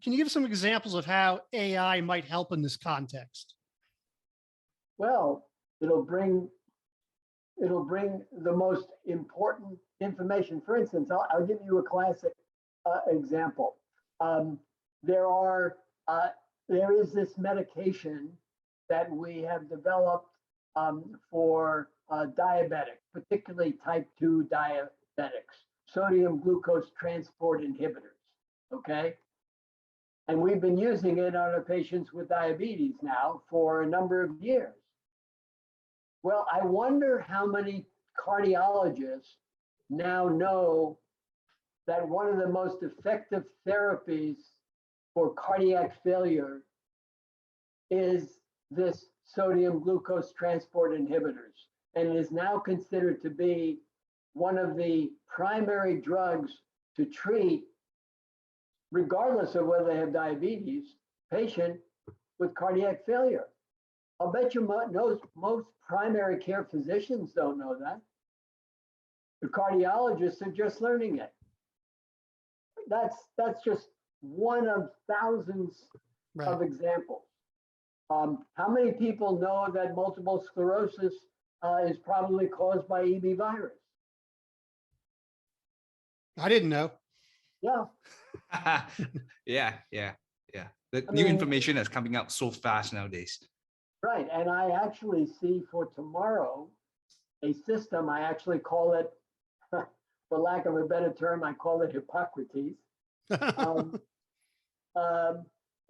[SPEAKER 2] can you give some examples of how AI might help in this context?
[SPEAKER 3] Well, it'll bring the most important information. For instance, I'll give you a classic example. There is this medication that we have developed for diabetics, particularly type 2 diabetics, sodium glucose transport inhibitors, okay? And we've been using it on our patients with diabetes now for a number of years. Well, I wonder how many cardiologists now know that one of the most effective therapies for cardiac failure is this sodium glucose transport inhibitors, and it is now considered to be one of the primary drugs to treat, regardless of whether they have diabetes, patient with cardiac failure. I'll bet you most primary care physicians don't know that. The cardiologists are just learning it. That's just one of thousands of examples. How many people know that multiple sclerosis is probably caused by EB virus?
[SPEAKER 2] I didn't know.
[SPEAKER 3] Yeah.
[SPEAKER 1] Yeah. The new information is coming out so fast nowadays.
[SPEAKER 3] Right, and I actually see for tomorrow a system, I actually call it, for lack of a better term, I call it Hippocrates.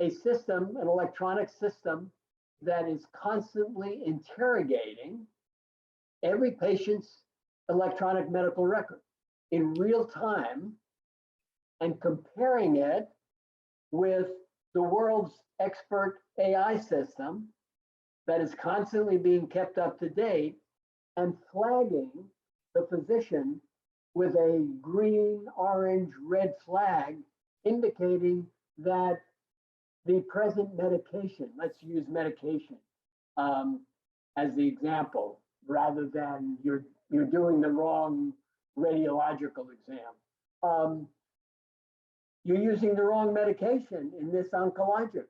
[SPEAKER 3] A system, an electronic system that is constantly interrogating every patient's electronic medical record in real time and comparing it with the world's expert AI system that is constantly being kept up to date and flagging the physician with a green, orange, red flag indicating that the present medication, let's use medication as the example, rather than you're doing the wrong radiological exam. You're using the wrong medication in this oncologic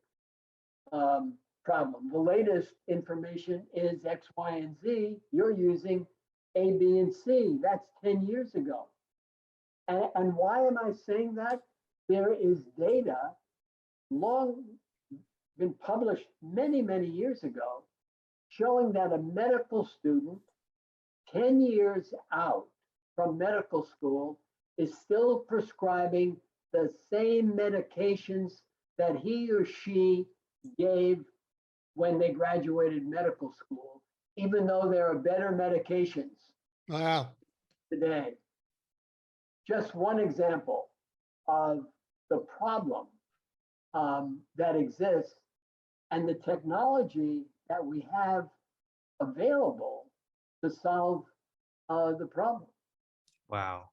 [SPEAKER 3] problem. The latest information is X, Y, and Z. You're using A, B, and C. That's 10 years ago. And why am I saying that? There is data long been published many, many years ago showing that a medical student 10 years out from medical school is still prescribing the same medications that he or she gave when they graduated medical school, even though there are better medications today. Just one example of the problem that exists and the technology that we have available to solve the problem.
[SPEAKER 1] Wow.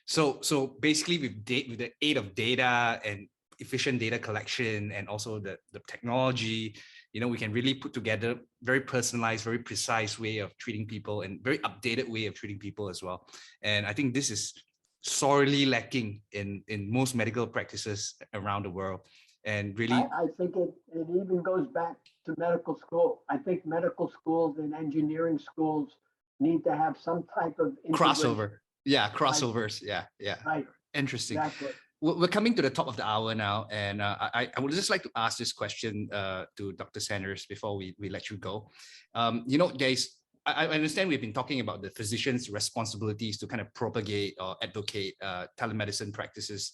[SPEAKER 1] So basically, with the aid of data and efficient data collection and also the technology, we can really put together very personalized, very precise way of treating people and very updated way of treating people as well. And I think this is sorely lacking in most medical practices around the world. And really,
[SPEAKER 3] I think it even goes back to medical school. I think medical schools and engineering schools need to have some type of
[SPEAKER 1] crossover. Yeah, crossovers. Yeah.
[SPEAKER 3] Right.
[SPEAKER 1] Interesting.
[SPEAKER 3] Exactly.
[SPEAKER 1] we're coming to the top of the hour now, and I would just like to ask this question to Dr. Sanders before we let you go. Guys, I understand we've been talking about the physician's responsibilities to kind of propagate or advocate telemedicine practices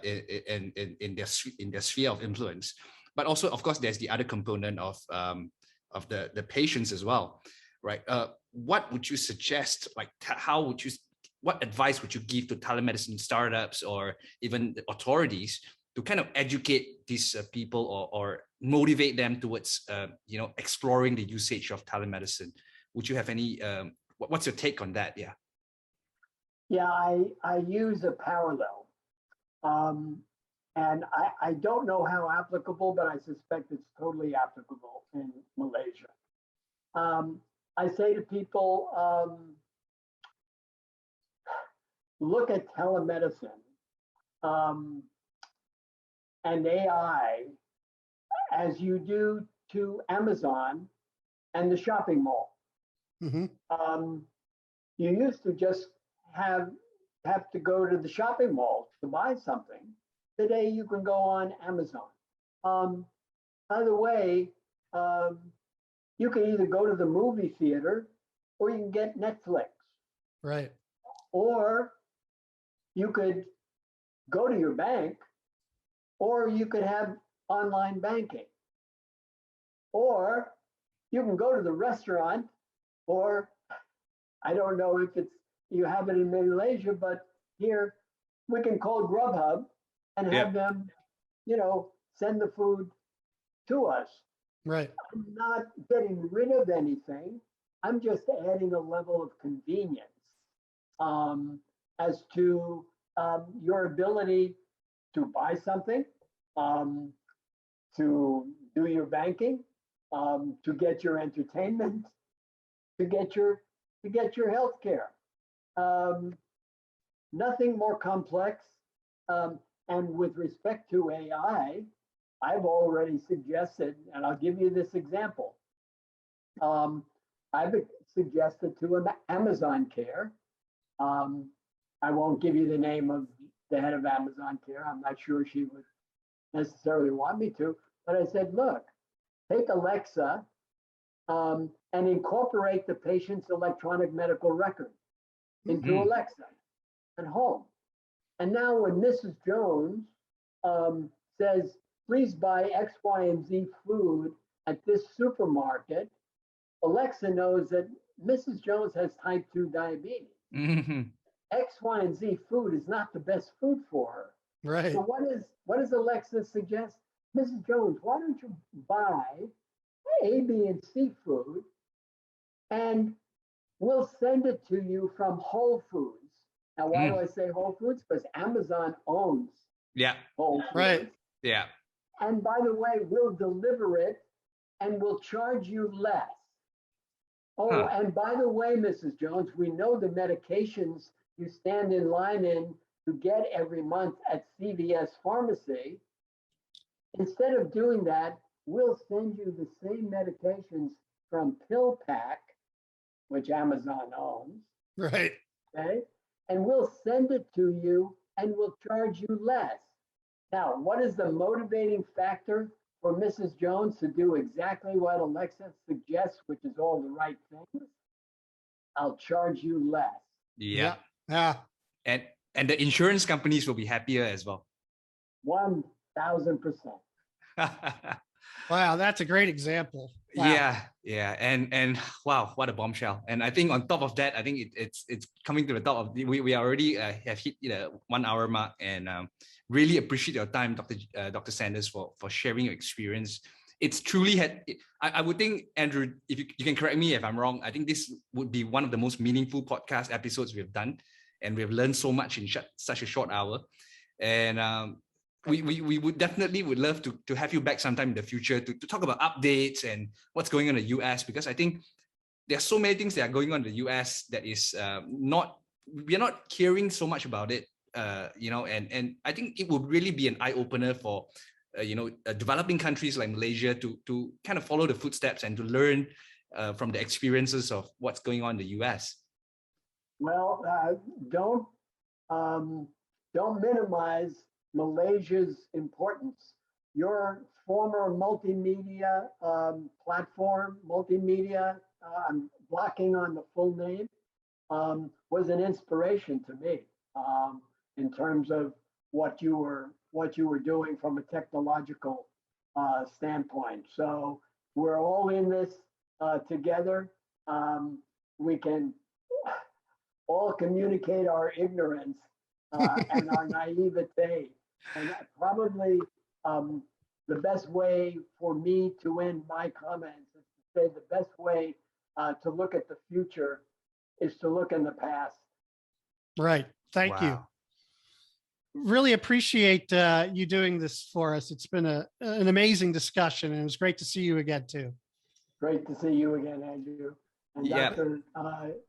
[SPEAKER 1] in their sphere of influence, but also, of course, there's the other component of the patients as well, right? What would you suggest? Like, what advice would you give to telemedicine startups or even the authorities to kind of educate these people or motivate them towards exploring the usage of telemedicine? Would you have any? What's your take on that? Yeah.
[SPEAKER 3] Yeah, I use a parallel, and I don't know how applicable, but I suspect it's totally applicable in Malaysia. I say to people, look at telemedicine and AI as you do to Amazon and the shopping mall.
[SPEAKER 2] Mm-hmm.
[SPEAKER 3] You used to just have to go to the shopping mall to buy something. Today you can go on Amazon. By the way, you can either go to the movie theater or you can get Netflix.
[SPEAKER 2] Right.
[SPEAKER 3] Or you could go to your bank, or you could have online banking. Or you can go to the restaurant, or I don't know if you have it in Malaysia, but here we can call Grubhub and have them, send the food to us.
[SPEAKER 2] Right.
[SPEAKER 3] I'm not getting rid of anything. I'm just adding a level of convenience as to your ability to buy something, to do your banking, to get your entertainment, to get your health care. Nothing more complex. And with respect to AI, I've already suggested, and I'll give you this example. I've suggested to Amazon Care. I won't give you the name of the head of Amazon Care. I'm not sure she would necessarily want me to, but I said, look, take Alexa and incorporate the patient's electronic medical record into Alexa at home. And now when Mrs. Jones says, please buy X, Y, and Z food at this supermarket, Alexa knows that Mrs. Jones has type 2 diabetes.
[SPEAKER 1] Mm-hmm.
[SPEAKER 3] X, Y, and Z food is not the best food for her.
[SPEAKER 2] Right.
[SPEAKER 3] So what does Alexa suggest? Mrs. Jones, why don't you buy A, B, and C food, and we'll send it to you from Whole Foods. Now, why do I say Whole Foods? Because Amazon owns Whole Foods.
[SPEAKER 2] Right.
[SPEAKER 1] Yeah.
[SPEAKER 3] And by the way, we'll deliver it and we'll charge you less. Oh, and by the way, Mrs. Jones, we know the medications you stand in line in to get every month at CVS Pharmacy. Instead of doing that, we'll send you the same medications from PillPack, which Amazon owns.
[SPEAKER 2] Right.
[SPEAKER 3] Okay. And we'll send it to you and we'll charge you less. Now, what is the motivating factor for Mrs. Jones to do exactly what Alexa suggests, which is all the right things? I'll charge you less.
[SPEAKER 1] Yeah.
[SPEAKER 2] Yeah.
[SPEAKER 1] And the insurance companies will be happier as well.
[SPEAKER 3] 1000%.
[SPEAKER 2] Wow, that's a great example. Wow.
[SPEAKER 1] Yeah, and wow, what a bombshell! And I think on top of that, I think it's coming to the top of we already have hit the 1 hour mark, and really appreciate your time, Dr. Sanders, for sharing your experience. It's truly I would think, Andrew, if you can correct me if I'm wrong, I think this would be one of the most meaningful podcast episodes we've done, and we've learned so much in such a short hour, and we would definitely love to have you back sometime in the future to talk about updates and what's going on in the US, because I think there are so many things that are going on in the US that is we are not hearing so much about it, and I think it would really be an eye opener for developing countries like Malaysia to kind of follow the footsteps and to learn from the experiences of what's going on in the US.
[SPEAKER 3] Well, don't minimize Malaysia's importance. Your former multimedia platform, I'm blocking on the full name, was an inspiration to me in terms of what you were doing from a technological standpoint. So we're all in this together. We can all communicate our ignorance and our naivete. And probably the best way for me to end my comments is to say the best way to look at the future is to look in the past.
[SPEAKER 2] Right. Thank you. Really appreciate you doing this for us. It's been an amazing discussion, and it was great to see you again too.
[SPEAKER 3] Great to see you again, Andrew. And Dr.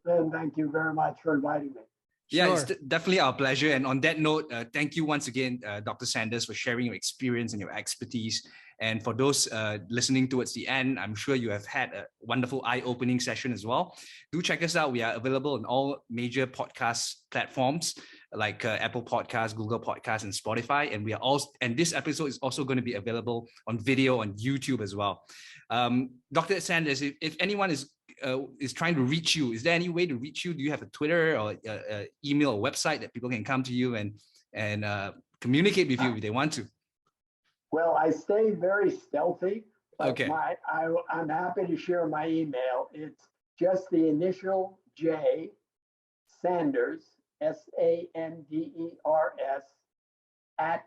[SPEAKER 3] Lim, thank you very much for inviting me.
[SPEAKER 1] Yeah, it's definitely our pleasure. And on that note, thank you once again, Dr. Sanders, for sharing your experience and your expertise. And for those listening towards the end, I'm sure you have had a wonderful eye-opening session as well. Do check us out. We are available on all major podcast platforms like Apple Podcasts, Google Podcasts, and Spotify. And this episode is also going to be available on video on YouTube as well. Dr. Sanders, if anyone is trying to reach you, is there any way to reach you? Do you have a Twitter or email or website that people can come to you and communicate with you if they want to?
[SPEAKER 3] Well, I stay very stealthy.
[SPEAKER 1] Okay.
[SPEAKER 3] I'm happy to share my email. It's just the initial J, Sanders, SANDERS, at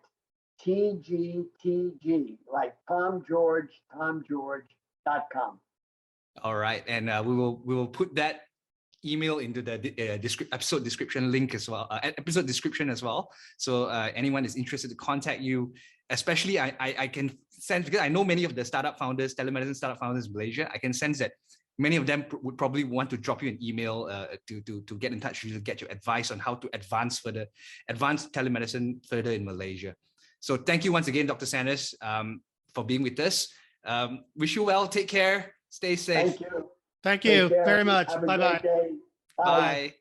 [SPEAKER 3] TGTG, like TomGeorge.com.
[SPEAKER 1] All right, and we will put that email into the episode description link as well, episode description as well. So anyone is interested to contact you, especially I can sense, because I know many of the telemedicine startup founders in Malaysia, I can sense that many of them would probably want to drop you an email to get in touch with you, to get your advice on how to advance telemedicine further in Malaysia. So thank you once again, Dr. Sanders, for being with us. Wish you well. Take care. Stay safe.
[SPEAKER 3] Thank you.
[SPEAKER 2] Thank you very much. Bye-bye.
[SPEAKER 3] Bye.